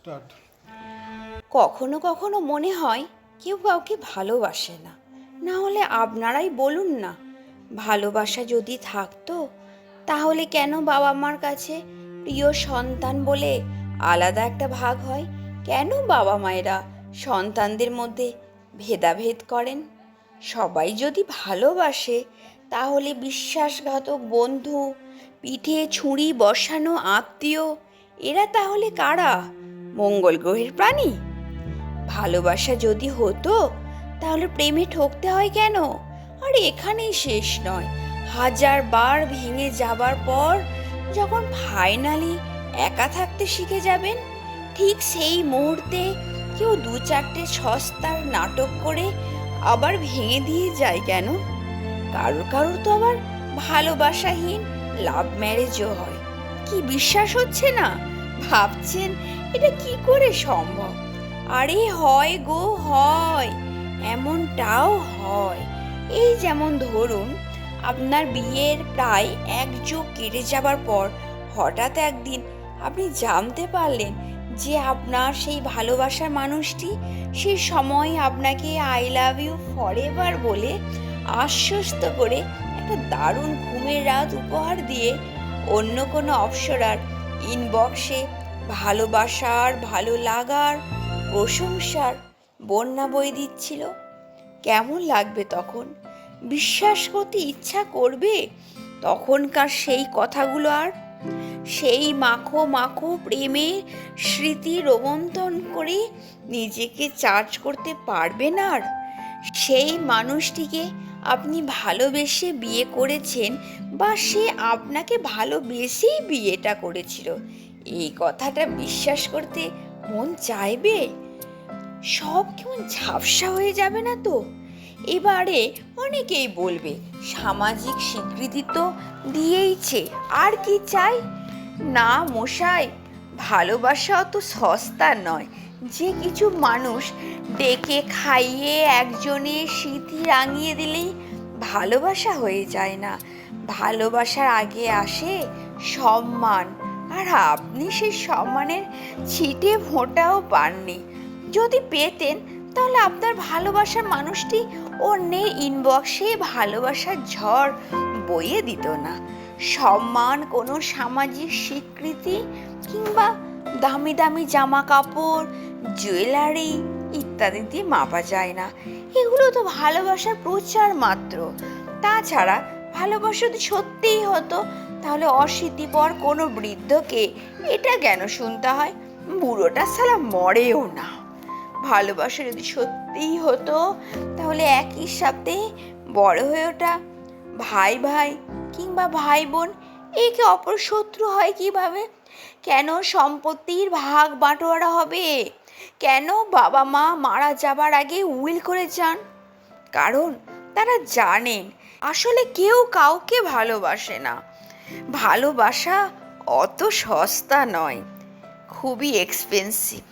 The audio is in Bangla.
স্টার্ট। কখনো কখনো মনে হয় কেউ কাউকে ভালোবাসে না। না হলে আপনারাই বলুন না, ভালোবাসা যদি থাকতো তাহলে কেন বাবা মার কাছে প্রিয় সন্তান বলে আলাদা একটা ভাগ হয়? কেন বাবা মায়েরা সন্তানদের মধ্যে ভেদাভেদ করেন? সবাই যদি ভালোবাসে তাহলে বিশ্বাসঘাতক বন্ধু, পিঠে ছুরি বসানো আত্মীয়, এরা তাহলে কারা? মঙ্গল গ্রহের প্রাণী? ভালোবাসা যদি হতো তাহলে প্রেমে ঠকতে হয় কেন? আর এখানেই শেষ নয়, হাজার বার ভেঙে যাবার পর যখন ফাইনালি একা থাকতে শিখে যাবেন, ঠিক সেই মুহূর্তে কেউ দু চারটে সস্তার নাটক করে আবার ভেঙে দিয়ে যায় কেন? কারোর কারোর তো আবার ভালোবাসাহীন লাভ ম্যারেজও হয়। কি বিশ্বাস হচ্ছে না? ভাবছেন এটা কি করে সম্ভব? আরে হয় গো, হয়, এমনটাও হয়। এই যেমন ধরুন, আপনার বিয়ের প্রায় 1 যুগ কেটে যাবার পর হঠাৎ একদিন আপনি জানতে পারলেন যে আপনার সেই ভালোবাসার মানুষটি সেই সময় আপনাকে আই লাভ ইউ ফরএভার বলে আশ্বস্ত করে একটা দারুণ ঘুমের রাত উপহার দিয়ে অন্য কোনো অপ্সরার ইনবক্সে ভালোবাসার, ভালো লাগার, প্রশংসার বন্যা বয়ে দিচ্ছিল। কেমন লাগবে তখন? বিশ্বাস করতে ইচ্ছা করবে তখনকার সেই কথাগুলো? আর সেই মাখো মাখো প্রেমের স্মৃতি রোমন্থন করে নিজেকে চার্জ করতে পারবেন? আর সেই মানুষটিকে আপনি ভালোবেসে বিয়ে করেছেন, বা সে আপনাকে ভালোবেসেই বিয়েটা করেছিল, এই কথাটা বিশ্বাস করতে মন চাইবে? সব কেমন ঝাপসা হয়ে যাবে না তো? এবারে অনেকেই বলবে সামাজিক স্বীকৃতি তো দিয়েইছে, আর কি চাই? না মশাই, ভালোবাসা অত সস্তা নয় যে কিছু মানুষ ডেকে খাইয়ে একজনের স্মৃতি রাঙিয়ে দিলেই ভালোবাসা হয়ে যায় না। ভালোবাসার আগে আসে সম্মান, আর আপনি সেই সম্মানের ছিটে ফোঁটাও পাননি। যদি পেতেন তাহলে আপনার ভালোবাসার মানুষটি অন্যের ইনবক্সে ভালোবাসার ঝড় বইয়ে দিত না। সম্মান কোনো সামাজিক স্বীকৃতি কিংবা দামি দামি জামা কাপড়, জুয়েলারি ইত্যাদি দিয়ে মাপা যায় না। এগুলো তো ভালোবাসার প্রচার মাত্র। তাছাড়া ভালোবাসা যদি সত্যিই হতো তাহলে অশীতিপর কোনো বৃদ্ধকে এটা কেন শুনতে হয়, বুড়োটা সালা মরেও না? ভালোবাসা যদি সত্যিই হতো তাহলে একই সাথে বড় হয়ে ওঠা ভাই ভাই কিংবা ভাই বোন একে অপর শত্রু হয় কিভাবে? কেন সম্পত্তির ভাগ বাটোয়ারা হবে? কেন বাবা মা মারা যাবার আগে উইল করে যান? কারণ তারা জানেন আসলে কেউ কাউকে ভালোবাসে না। ভালোবাসা অত সস্তা নয়, খুবই এক্সপেন্সিভ।